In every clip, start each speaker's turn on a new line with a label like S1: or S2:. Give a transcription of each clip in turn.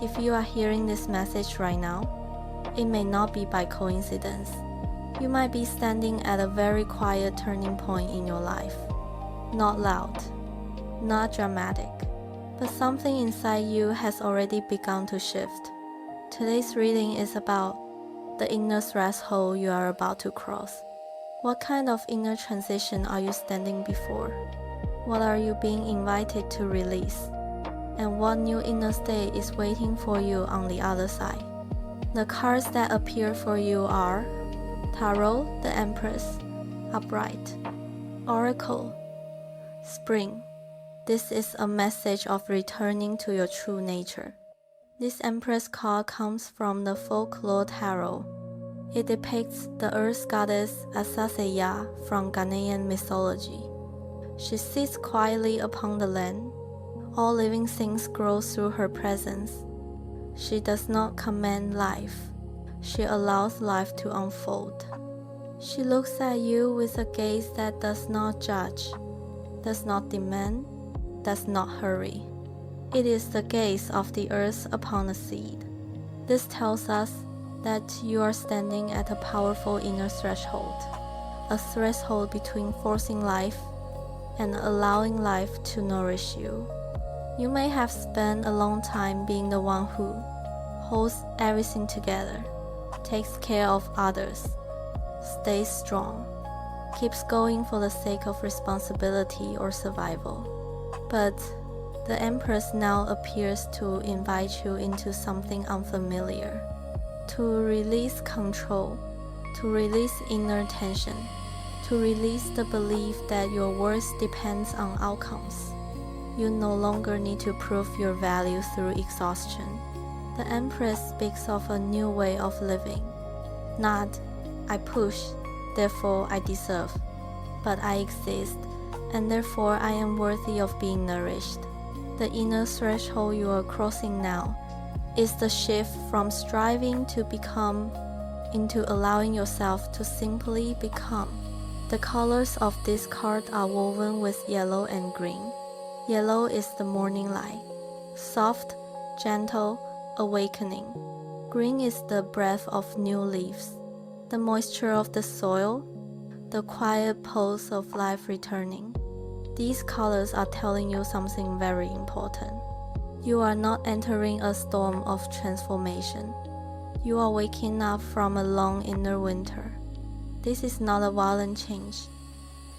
S1: If you are hearing this message right now, it may not be by coincidence. You might be standing at a very quiet turning point in your life. Not loud, not dramatic, but something inside you has already begun to shift. Today's reading is about the inner threshold you are about to cross. What kind of inner transition are you standing before? What are you being invited to release? And what new inner state is waiting for you on the other side? The cards that appear for you are Tarot, the Empress, Upright, Oracle, Spring. This is a message of returning to your true nature. This Empress card comes from the folklore tarot. It depicts the earth goddess Asaseya from Ghanaian mythology. She sits quietly upon the land. All living things grow through her presence. She does not command life. She allows life to unfold. She looks at you with a gaze that does not judge, does not demand, does not hurry. It is the gaze of the earth upon a seed. This tells us that you are standing at a powerful inner threshold, a threshold between forcing life and allowing life to nourish you. You may have spent a long time being the one who holds everything together, takes care of others, stays strong, keeps going for the sake of responsibility or survival. But the Empress now appears to invite you into something unfamiliar, to release control, to release inner tension, to release the belief that your worth depends on outcomes. You no longer need to prove your value through exhaustion. The Empress speaks of a new way of living. Not, I push, therefore I deserve, but I exist, and therefore I am worthy of being nourished. The inner threshold you are crossing now is the shift from striving to become into allowing yourself to simply become. The colors of this card are woven with yellow and green. Yellow is the morning light, soft, gentle, awakening. Green is the breath of new leaves, the moisture of the soil, the quiet pulse of life returning. These colors are telling you something very important. You are not entering a storm of transformation. You are waking up from a long inner winter. This is not a violent change.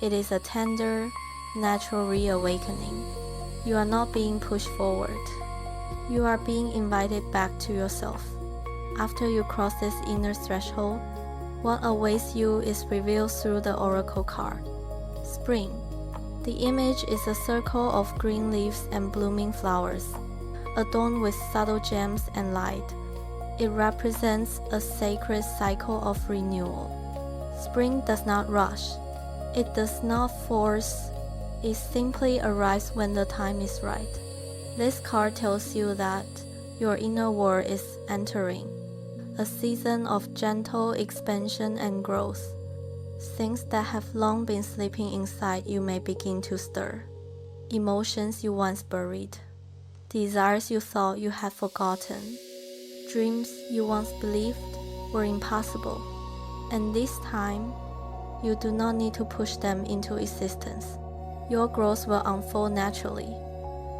S1: It is a tender, natural reawakening. You are not being pushed forward. You are being invited back to yourself. After you cross this inner threshold, what awaits you is revealed through the oracle card. Spring. The image is a circle of green leaves and blooming flowers, adorned with subtle gems and light. It represents a sacred cycle of renewal. Spring does not rush. It does not force. It simply arrives when the time is right. This card tells you that your inner world is entering a season of gentle expansion and growth. Things that have long been sleeping inside you may begin to stir. Emotions you once buried. Desires you thought you had forgotten. Dreams you once believed were impossible. And this time, you do not need to push them into existence. Your growth will unfold naturally.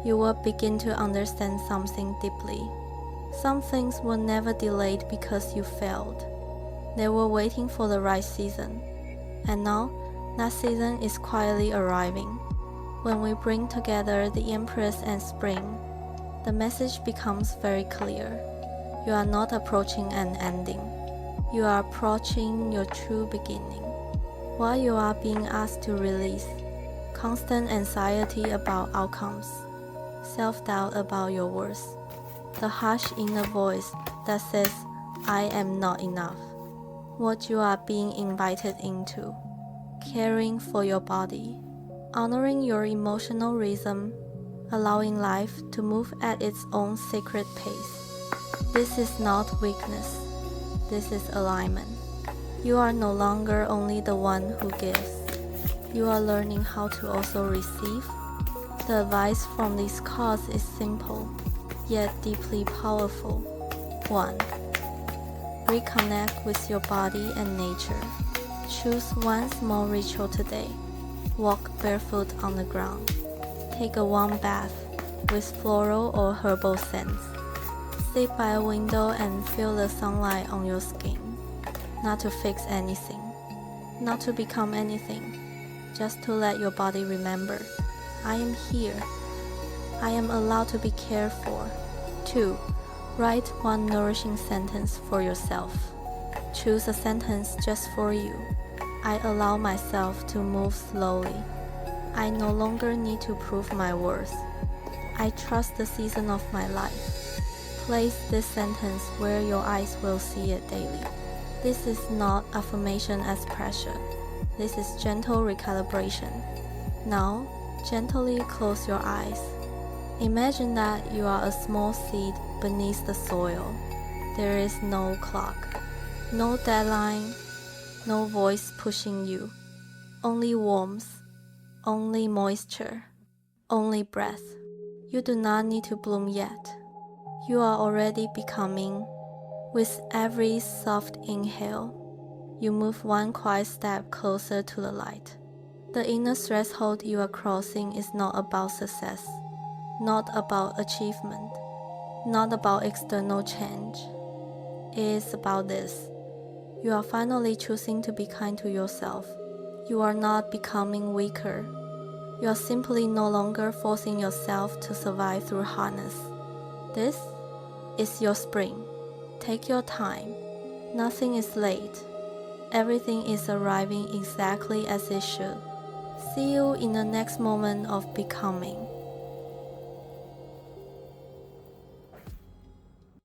S1: You will begin to understand something deeply. Some things were never delayed because you failed. They were waiting for the right season. And now, that season is quietly arriving. When we bring together the Empress and Spring, the message becomes very clear. You are not approaching an ending. You are approaching your true beginning. While you are being asked to release constant anxiety about outcomes, self-doubt about your worth, the harsh inner voice that says, I am not enough. What you are being invited into, caring for your body, honoring your emotional rhythm, allowing life to move at its own sacred pace. This is not weakness. This is alignment. You are no longer only the one who gives. You are learning how to also receive. The advice from these cards is simple, yet deeply powerful. 1. Reconnect with your body and nature. Choose one small ritual today. Walk barefoot on the ground. Take a warm bath with floral or herbal scents. Sit by a window and feel the sunlight on your skin. Not to fix anything, not to become anything, just to let your body remember, I am here. I am allowed to be cared for. 2. Write one nourishing sentence for yourself. Choose a sentence just for you. I allow myself to move slowly. I no longer need to prove my worth. I trust the season of my life. Place this sentence where your eyes will see it daily. This is not affirmation as pressure. This is gentle recalibration. Now, gently close your eyes. Imagine that you are a small seed beneath the soil. There is no clock, no deadline, no voice pushing you. Only warmth, only moisture, only breath. You do not need to bloom yet. You are already becoming. With every soft inhale, you move one quiet step closer to the light. The inner threshold you are crossing is not about success, not about achievement, not about external change. It is about this. You are finally choosing to be kind to yourself. You are not becoming weaker. You are simply no longer forcing yourself to survive through hardness. This is your spring. Take your time. Nothing is late. Everything is arriving exactly as it should. See you in the next moment of becoming.